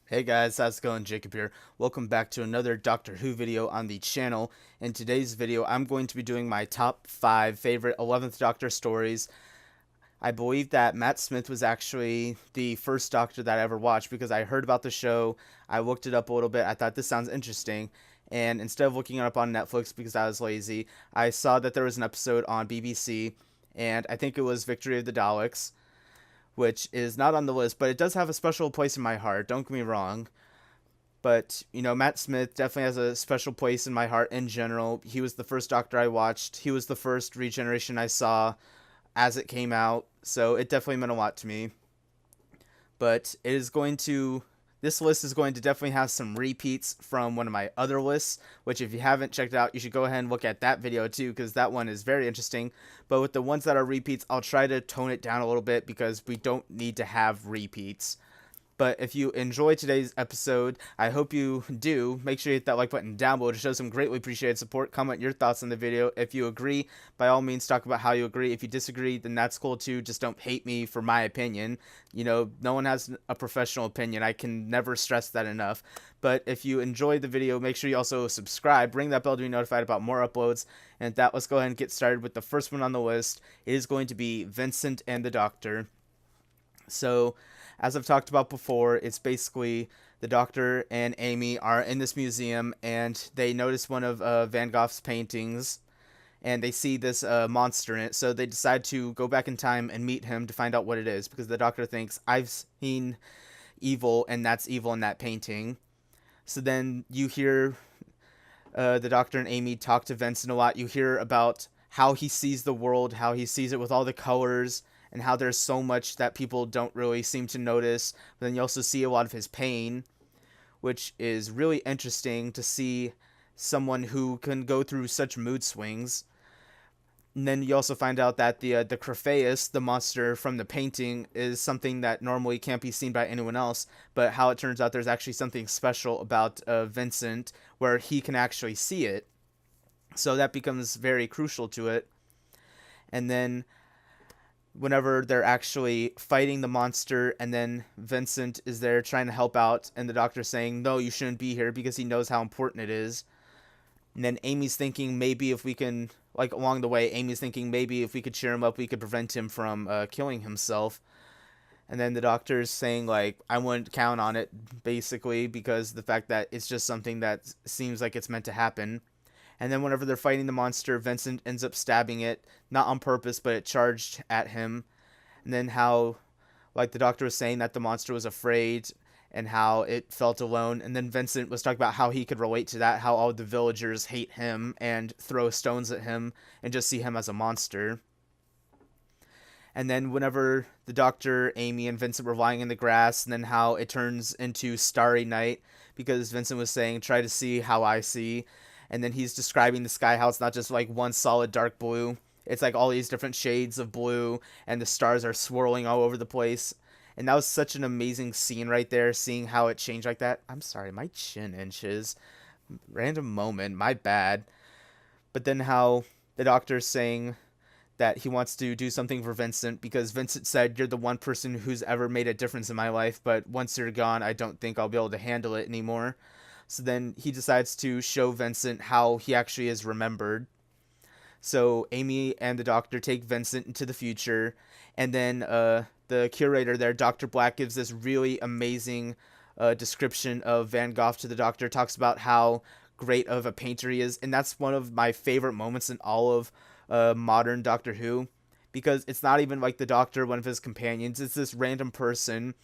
Hey guys, how's it going? Jacob here. Welcome back to another Doctor Who video on the channel. In today's video, I'm going to be doing my top 5 favorite 11th Doctor stories. I believe that Matt Smith was actually the first Doctor that I ever watched because I heard about the show, I looked it up a little bit, I thought this sounds interesting, and instead of looking it up on Netflix because I was lazy, I saw that there was an episode on BBC, and I think it was Victory of the Daleks, which is not on the list, but it does have a special place in my heart, don't get me wrong. But, Matt Smith definitely has a special place in my heart in general. He was the first Doctor I watched. He was the first regeneration I saw as it came out. So it definitely meant a lot to me. But this list is going to definitely have some repeats from one of my other lists, which if you haven't checked out, you should go ahead and look at that video too, because that one is very interesting. But with the ones that are repeats, I'll try to tone it down a little bit because we don't need to have repeats. But if you enjoyed today's episode, I hope you do. Make sure you hit that like button down below to show some greatly appreciated support. Comment your thoughts on the video. If you agree, by all means, talk about how you agree. If you disagree, then that's cool too. Just don't hate me for my opinion. No one has a professional opinion. I can never stress that enough. But if you enjoyed the video, make sure you also subscribe. Ring that bell to be notified about more uploads. And with that, let's go ahead and get started with the first one on the list. It is going to be Vincent and the Doctor. So, as I've talked about before, it's basically the Doctor and Amy are in this museum and they notice one of Van Gogh's paintings and they see this monster in it. So they decide to go back in time and meet him to find out what it is because the Doctor thinks, I've seen evil and that's evil in that painting. So then you hear the Doctor and Amy talk to Vincent a lot. You hear about how he sees the world, how he sees it with all the colors, and how there's so much that people don't really seem to notice. But then you also see a lot of his pain, which is really interesting to see someone who can go through such mood swings. And then you also find out that the Crephaeus, the monster from the painting, is something that normally can't be seen by anyone else. But how it turns out there's actually something special about Vincent where he can actually see it. So that becomes very crucial to it. And then whenever they're actually fighting the monster and then Vincent is there trying to help out and the Doctor's saying, no, you shouldn't be here because he knows how important it is. And then Amy's thinking maybe if we can, like along the way, Amy's thinking maybe if we could cheer him up, we could prevent him from killing himself. And then the Doctor's saying, like, I wouldn't count on it, basically, because the fact that it's just something that seems like it's meant to happen. And then whenever they're fighting the monster, Vincent ends up stabbing it, not on purpose, but it charged at him. And then how, like the Doctor was saying, that the monster was afraid and how it felt alone. And then Vincent was talking about how he could relate to that, how all the villagers hate him and throw stones at him and just see him as a monster. And then whenever the Doctor, Amy, and Vincent were lying in the grass, and then how it turns into Starry Night, because Vincent was saying, try to see how I see. And then he's describing the sky, how it's not just like one solid dark blue. It's like all these different shades of blue, and the stars are swirling all over the place. And that was such an amazing scene right there, seeing how it changed like that. I'm sorry, my chin inches. Random moment, my bad. But then how the Doctor's saying that he wants to do something for Vincent because Vincent said, you're the one person who's ever made a difference in my life, but once you're gone, I don't think I'll be able to handle it anymore. So then he decides to show Vincent how he actually is remembered. So Amy and the Doctor take Vincent into the future, and then the curator there, Dr. Black, gives this really amazing description of Van Gogh to the Doctor, talks about how great of a painter he is, and that's one of my favorite moments in all of modern Doctor Who, because it's not even like the Doctor, one of his companions, it's this random person,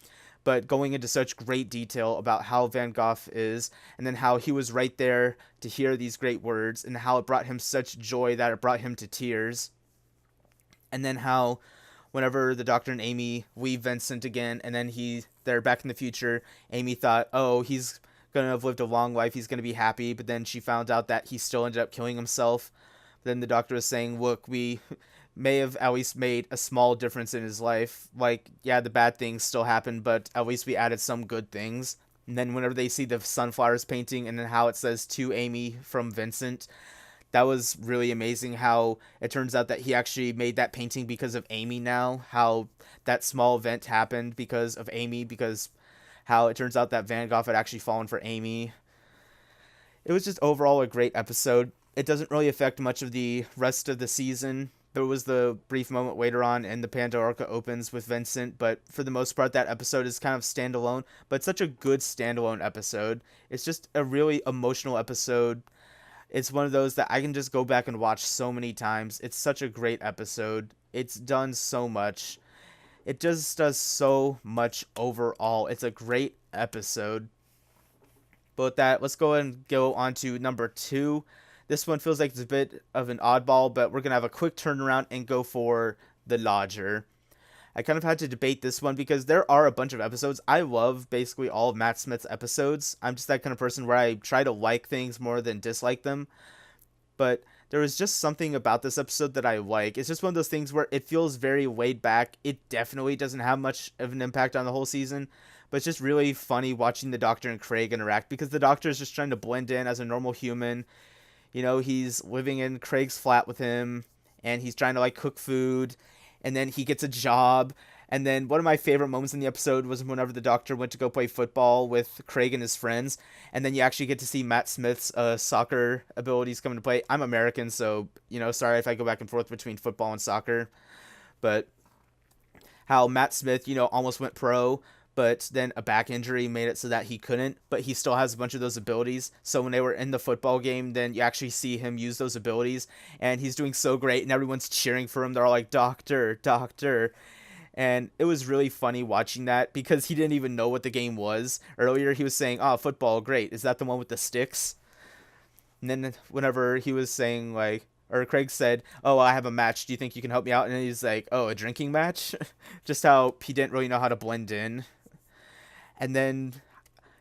but going into such great detail about how Van Gogh is, and then how he was right there to hear these great words, and how it brought him such joy that it brought him to tears. And then how whenever the Doctor and Amy leave Vincent again, and then they're back in the future, Amy thought, oh, he's gonna have lived a long life, he's gonna be happy, but then she found out that he still ended up killing himself. Then the Doctor was saying, look, we may have at least made a small difference in his life. Like, yeah, the bad things still happened, but at least we added some good things. And then whenever they see the sunflowers painting and then how it says to Amy from Vincent, that was really amazing how it turns out that he actually made that painting because of Amy now. How that small event happened because of Amy, because how it turns out that Van Gogh had actually fallen for Amy. It was just overall a great episode. It doesn't really affect much of the rest of the season. There was the brief moment later on, and the Pandorica opens with Vincent, but for the most part, that episode is kind of standalone. But it's such a good standalone episode. It's just a really emotional episode. It's one of those that I can just go back and watch so many times. It's such a great episode. It's done so much. It just does so much overall. It's a great episode. But with that, let's go ahead and go on to number 2. This one feels like it's a bit of an oddball, but we're going to have a quick turnaround and go for The Lodger. I kind of had to debate this one because there are a bunch of episodes. I love basically all of Matt Smith's episodes. I'm just that kind of person where I try to like things more than dislike them. But there was just something about this episode that I like. It's just one of those things where it feels very laid back. It definitely doesn't have much of an impact on the whole season. But it's just really funny watching the Doctor and Craig interact because the Doctor is just trying to blend in as a normal human. You know, he's living in Craig's flat with him, and he's trying to, like, cook food, and then he gets a job. And then one of my favorite moments in the episode was whenever the Doctor went to go play football with Craig and his friends, and then you actually get to see Matt Smith's soccer abilities come into play. I'm American, so, you know, sorry if I go back and forth between football and soccer, but how Matt Smith, you know, almost went pro, but then a back injury made it so that he couldn't, but he still has a bunch of those abilities. So when they were in the football game, then you actually see him use those abilities, and he's doing so great, and everyone's cheering for him. They're all like, "Doctor, Doctor." And it was really funny watching that because he didn't even know what the game was. Earlier he was saying, "Oh, football, great. Is that the one with the sticks?" And then whenever he was saying, like, or Craig said, "Oh, I have a match. Do you think you can help me out?" And he's like, "Oh, a drinking match?" Just how he didn't really know how to blend in. And then,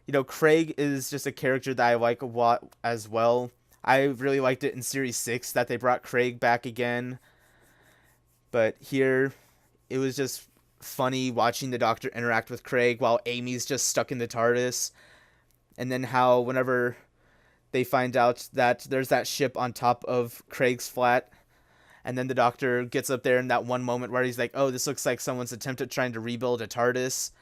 you know, Craig is just a character that I like a lot as well. I really liked it in Series 6 that they brought Craig back again. But here, it was just funny watching the Doctor interact with Craig while Amy's just stuck in the TARDIS. And then how whenever they find out that there's that ship on top of Craig's flat, and then the Doctor gets up there in that one moment where he's like, "Oh, this looks like someone's attempt at trying to rebuild a TARDIS."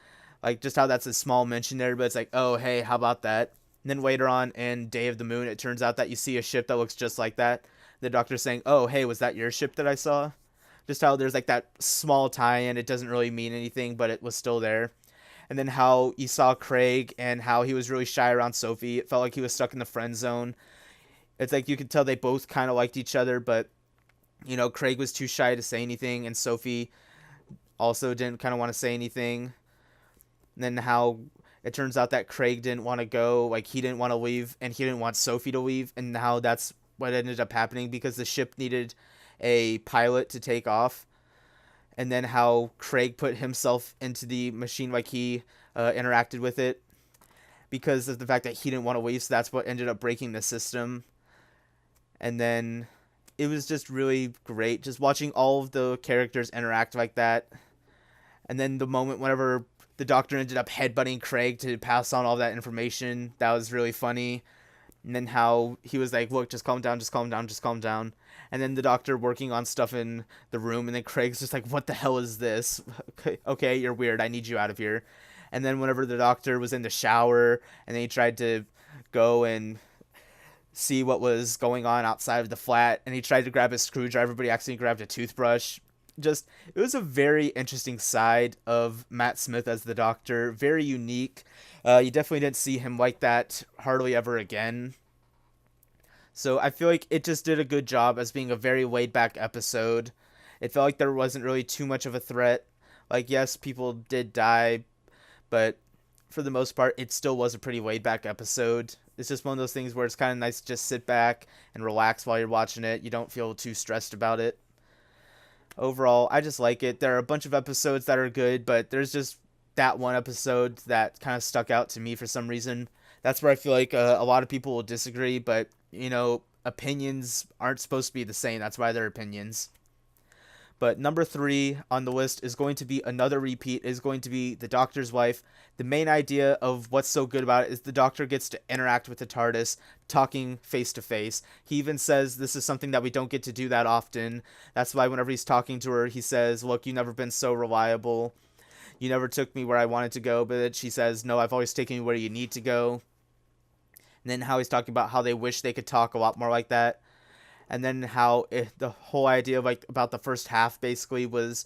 Like, just how that's a small mention there, but it's like, "Oh, hey, how about that?" And then later on in Day of the Moon, it turns out that you see a ship that looks just like that. The Doctor's saying, "Oh, hey, was that your ship that I saw?" Just how there's like that small tie-in. It doesn't really mean anything, but it was still there. And then how you saw Craig and how he was really shy around Sophie. It felt like he was stuck in the friend zone. It's like you could tell they both kind of liked each other, but, you know, Craig was too shy to say anything, and Sophie also didn't kind of want to say anything. And then how it turns out that Craig didn't want to go, like, he didn't want to leave, and he didn't want Sophie to leave, and how that's what ended up happening because the ship needed a pilot to take off. And then how Craig put himself into the machine, like he interacted with it because of the fact that he didn't want to leave, so that's what ended up breaking the system. And then it was just really great just watching all of the characters interact like that. And then the moment whenever the Doctor ended up headbutting Craig to pass on all that information, that was really funny. And then how he was like, "Look, just calm down, just calm down, just calm down." And then the Doctor working on stuff in the room, and then Craig's just like, "What the hell is this? Okay, you're weird. I need you out of here." And then whenever the Doctor was in the shower, and then he tried to go and see what was going on outside of the flat, and he tried to grab his screwdriver, but he accidentally grabbed a toothbrush. Just, it was a very interesting side of Matt Smith as the Doctor. Very unique. You definitely didn't see him like that hardly ever again. So I feel like it just did a good job as being a very laid back episode. It felt like there wasn't really too much of a threat. Like, yes, people did die, but for the most part, it still was a pretty laid back episode. It's just one of those things where it's kind of nice to just sit back and relax while you're watching it. You don't feel too stressed about it. Overall, I just like it. There are a bunch of episodes that are good, but there's just that one episode that kind of stuck out to me for some reason. That's where I feel like a lot of people will disagree, but, you know, opinions aren't supposed to be the same. That's why they're opinions. But number 3 on the list is going to be another repeat, is going to be The Doctor's Wife. The main idea of what's so good about it is the Doctor gets to interact with the TARDIS, talking face to face. He even says this is something that we don't get to do that often. That's why whenever he's talking to her, he says, "Look, you've never been so reliable." you never took me where I wanted to go, but she says, no, I've always taken you where you need to go. And then how he's talking about how they wish they could talk a lot more like that. And then how the whole idea of like about the first half basically was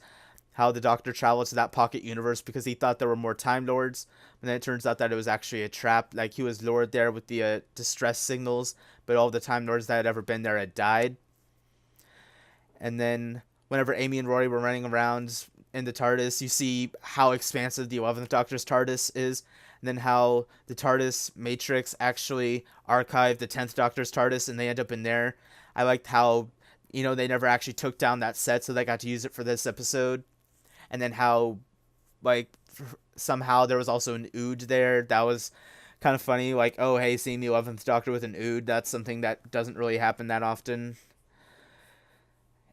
how the Doctor traveled to that pocket universe because he thought there were more Time Lords, and then it turns out that it was actually a trap. Like he was lured there with the distress signals, but all the Time Lords that had ever been there had died. And then whenever Amy and Rory were running around in the TARDIS, you see how expansive the 11th Doctor's TARDIS is, and then how the TARDIS Matrix actually archived the 10th Doctor's TARDIS, and they end up in there. I liked how, they never actually took down that set, so they got to use it for this episode. And then how, like, somehow there was also an Ood there. That was kind of funny. Like, oh, hey, seeing the 11th Doctor with an Ood, that's something that doesn't really happen that often.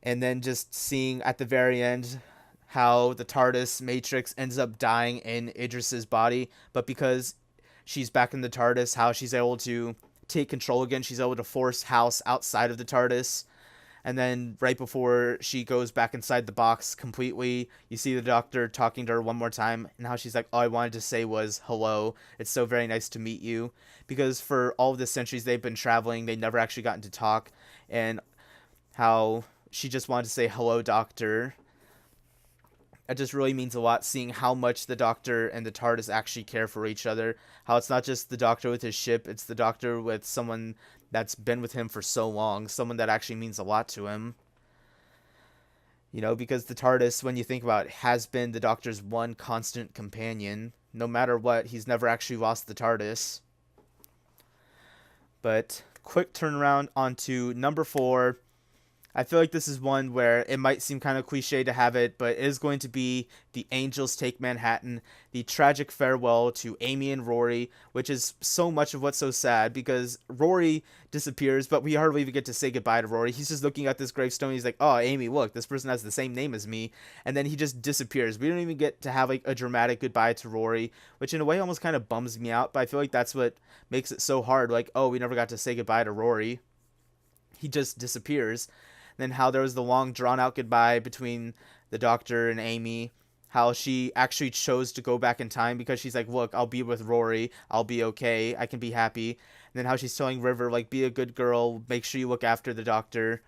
And then just seeing at the very end how the TARDIS Matrix ends up dying in Idris's body, but because she's back in the TARDIS, how she's able to take control again. She's able to force House outside of the TARDIS. And then right before she goes back inside the box completely, you see the Doctor talking to her one more time, and how she's like, all I wanted to say was hello. It's so very nice to meet you. Because for all of the centuries they've been traveling, they never actually gotten to talk. And how she just wanted to say hello, Doctor. It just really means a lot, seeing how much the Doctor and the TARDIS actually care for each other. How it's not just the Doctor with his ship, it's the Doctor with someone that's been with him for so long, someone that actually means a lot to him. Because the TARDIS, when you think about it, has been the Doctor's one constant companion. No matter what, he's never actually lost the TARDIS. But quick turnaround onto number 4. I feel like this is one where it might seem kind of cliche to have it, but it is going to be The Angels Take Manhattan, the tragic farewell to Amy and Rory, which is so much of what's so sad, because Rory disappears, but we hardly even get to say goodbye to Rory. He's just looking at this gravestone, he's like, oh, Amy, look, this person has the same name as me, and then he just disappears. We don't even get to have like a dramatic goodbye to Rory, which in a way almost kind of bums me out, but I feel like that's what makes it so hard. Like, oh, we never got to say goodbye to Rory. He just disappears. Then how there was the long drawn-out goodbye between the Doctor and Amy, how she actually chose to go back in time because she's like, look, I'll be with Rory, I'll be okay, I can be happy. And then how she's telling River, like, be a good girl, make sure you look after the Doctor.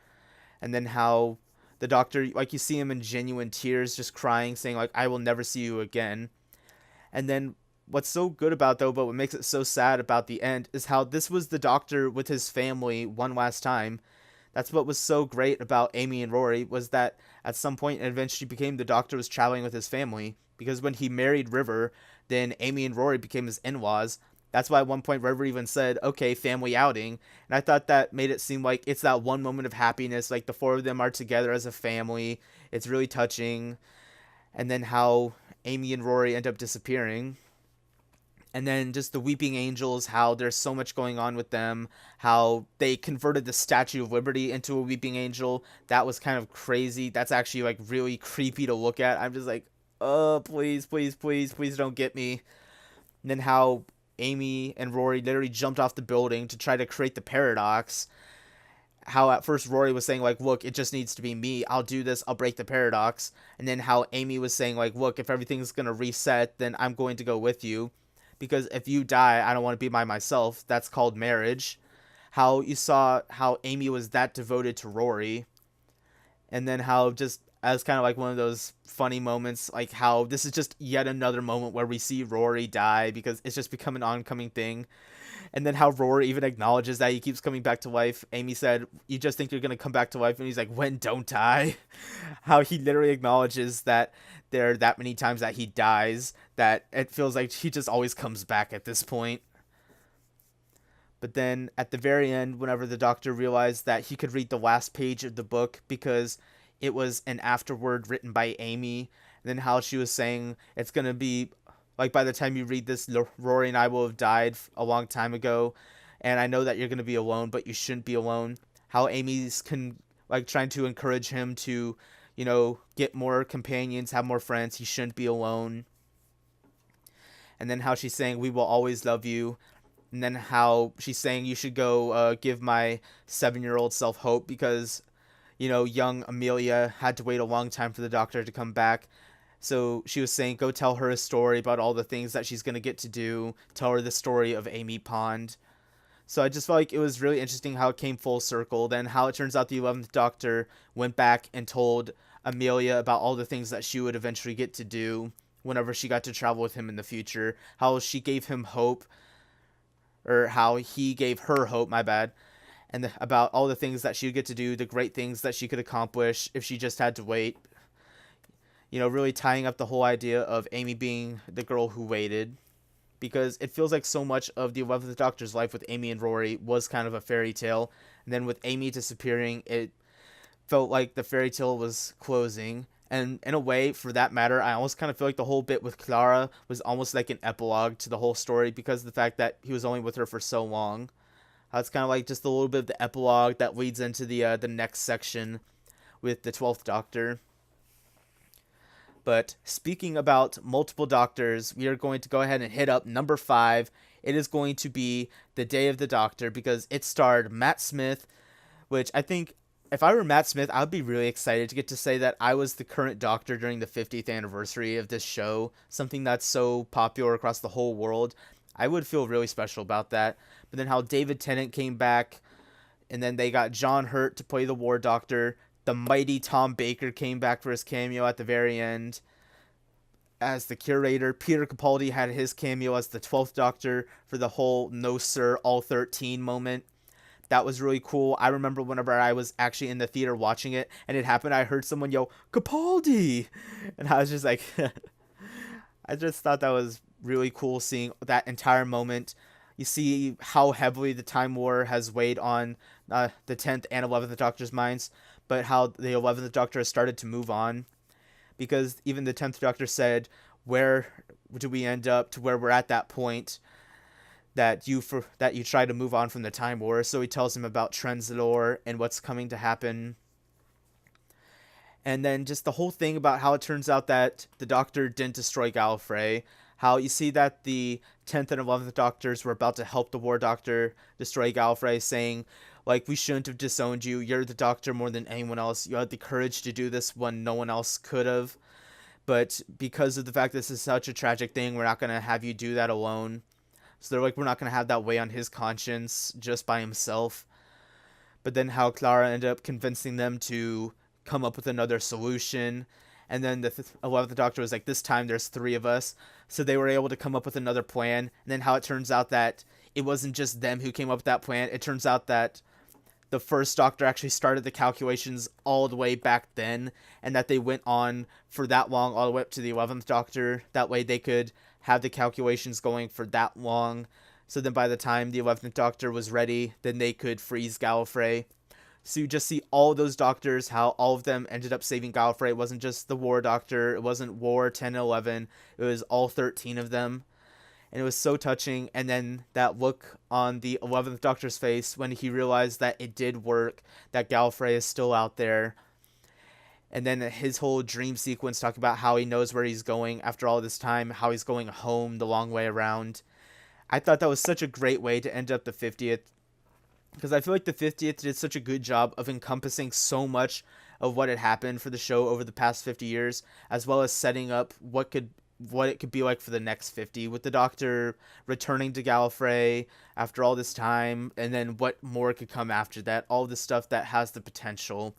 And then how the Doctor, like, you see him in genuine tears, just crying, saying, like, I will never see you again. And then what's so good about, though, but what makes it so sad about the end, is how this was the Doctor with his family one last time. That's what was so great about Amy and Rory, was that at some point it eventually became the Doctor was traveling with his family. Because when he married River, then Amy and Rory became his in-laws. That's why at one point River even said, okay, family outing. And I thought that made it seem like it's that one moment of happiness, like the four of them are together as a family. It's really touching. And then how Amy and Rory end up disappearing. And then just the Weeping Angels, how there's so much going on with them, how they converted the Statue of Liberty into a Weeping Angel. That was kind of crazy. That's actually like really creepy to look at. I'm just like, oh, please, please, please, please don't get me. And then how Amy and Rory literally jumped off the building to try to create the paradox. How at first Rory was saying, like, look, it just needs to be me. I'll do this. I'll break the paradox. And then how Amy was saying, like, look, if everything's going to reset, then I'm going to go with you. Because if you die, I don't want to be by myself. That's called marriage. How you saw how Amy was that devoted to Rory. And then how just as kind of like one of those funny moments, like how this is just yet another moment where we see Rory die because it's just become an oncoming thing. And then how Rory even acknowledges that he keeps coming back to life. Amy said, you just think you're going to come back to life? And he's like, when don't I? How he literally acknowledges that there are that many times that he dies that it feels like he just always comes back at this point. But then at the very end, whenever the Doctor realized that he could read the last page of the book because it was an afterword written by Amy, and then how she was saying it's going to be like, by the time you read this, Rory and I will have died a long time ago, and I know that you're going to be alone, but you shouldn't be alone. How Amy's trying to encourage him to, get more companions, have more friends. He shouldn't be alone. And then how she's saying, we will always love you. And then how she's saying you should go give my 7-year-old self hope because, young Amelia had to wait a long time for the Doctor to come back. So she was saying, go tell her a story about all the things that she's going to get to do. Tell her the story of Amy Pond. So I just felt like it was really interesting how it came full circle. Then how it turns out the 11th Doctor went back and told Amelia about all the things that she would eventually get to do whenever she got to travel with him in the future. How she gave him hope, or how he gave her hope, my bad. And about all the things that she would get to do, the great things that she could accomplish if she just had to wait. You know, really tying up the whole idea of Amy being the girl who waited. Because it feels like so much of the 11th Doctor's life with Amy and Rory was kind of a fairy tale. And then with Amy disappearing, it felt like the fairy tale was closing. And in a way, for that matter, I almost kind of feel like the whole bit with Clara was almost like an epilogue to the whole story because of the fact that he was only with her for so long. It's kind of like just a little bit of the epilogue that leads into the next section with the 12th Doctor. But speaking about multiple doctors, we are going to go ahead and hit up number 5. It is going to be The Day of the Doctor because it starred Matt Smith, which I think if I were Matt Smith, I would be really excited to get to say that I was the current Doctor during the 50th anniversary of this show, something that's so popular across the whole world. I would feel really special about that. But then how David Tennant came back, and then they got John Hurt to play the War Doctor. The mighty Tom Baker came back for his cameo at the very end as the curator. Peter Capaldi had his cameo as the 12th Doctor for the whole "No Sir, All 13" moment. That was really cool. I remember whenever I was actually in the theater watching it and it happened, I heard someone yell, "Capaldi!" And I was just like, I just thought that was really cool seeing that entire moment. You see how heavily the Time War has weighed on the 10th and 11th Doctor's minds, but how the 11th Doctor has started to move on. Because even the 10th Doctor said, where do we end up to where we're at that point that you try to move on from the Time War. So he tells him about Trenzalore and what's coming to happen. And then just the whole thing about how it turns out that the Doctor didn't destroy Gallifrey. How you see that the 10th and 11th Doctors were about to help the War Doctor destroy Gallifrey, saying, like, we shouldn't have disowned you. You're the Doctor more than anyone else. You had the courage to do this when no one else could have. But because of the fact this is such a tragic thing, we're not going to have you do that alone. So they're like, we're not going to have that weigh on his conscience just by himself. But then how Clara ended up convincing them to come up with another solution. And then the 11th Doctor was like, this time there's 3 of us. So they were able to come up with another plan. And then how it turns out that it wasn't just them who came up with that plan. It turns out that the first Doctor actually started the calculations all the way back then. And that they went on for that long all the way up to the 11th Doctor. That way they could have the calculations going for that long. So then by the time the 11th Doctor was ready, then they could freeze Gallifrey. So you just see all those Doctors, how all of them ended up saving Gallifrey. It wasn't just the War Doctor. It wasn't War 10 and 11. It was all 13 of them. And it was so touching. And then that look on the 11th Doctor's face when he realized that it did work, that Gallifrey is still out there. And then his whole dream sequence talking about how he knows where he's going after all this time, how he's going home the long way around. I thought that was such a great way to end up the 50th. Because I feel like the 50th did such a good job of encompassing so much of what had happened for the show over the past 50 years, as well as setting up what it could be like for the next 50, with the Doctor returning to Gallifrey after all this time, and then what more could come after that, all the stuff that has the potential.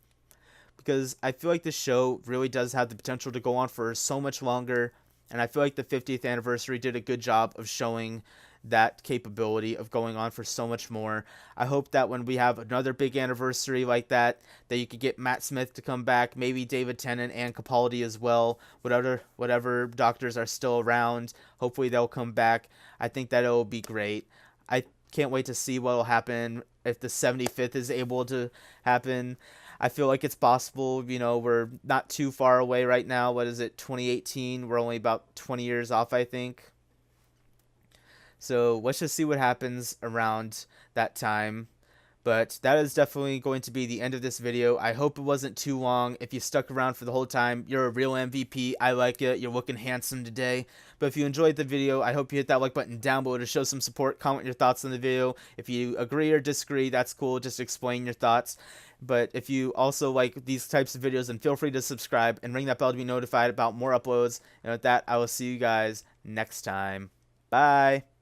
Because I feel like this show really does have the potential to go on for so much longer, and I feel like the 50th anniversary did a good job of showing that capability of going on for so much more. I hope that when we have another big anniversary like that you could get Matt Smith to come back, maybe David Tennant and Capaldi as well, whatever Doctors are still around. Hopefully they'll come back. I think that it'll be great. I can't wait to see what will happen if the 75th is able to happen. I feel like it's possible. We're not too far away right now. What is it, 2018? We're only about 20 years off, I think. So let's just see what happens around that time. But that is definitely going to be the end of this video. I hope it wasn't too long. If you stuck around for the whole time, you're a real MVP. I like it. You're looking handsome today. But if you enjoyed the video, I hope you hit that like button down below to show some support. Comment your thoughts on the video. If you agree or disagree, that's cool. Just explain your thoughts. But if you also like these types of videos, then feel free to subscribe and ring that bell to be notified about more uploads. And with that, I will see you guys next time. Bye.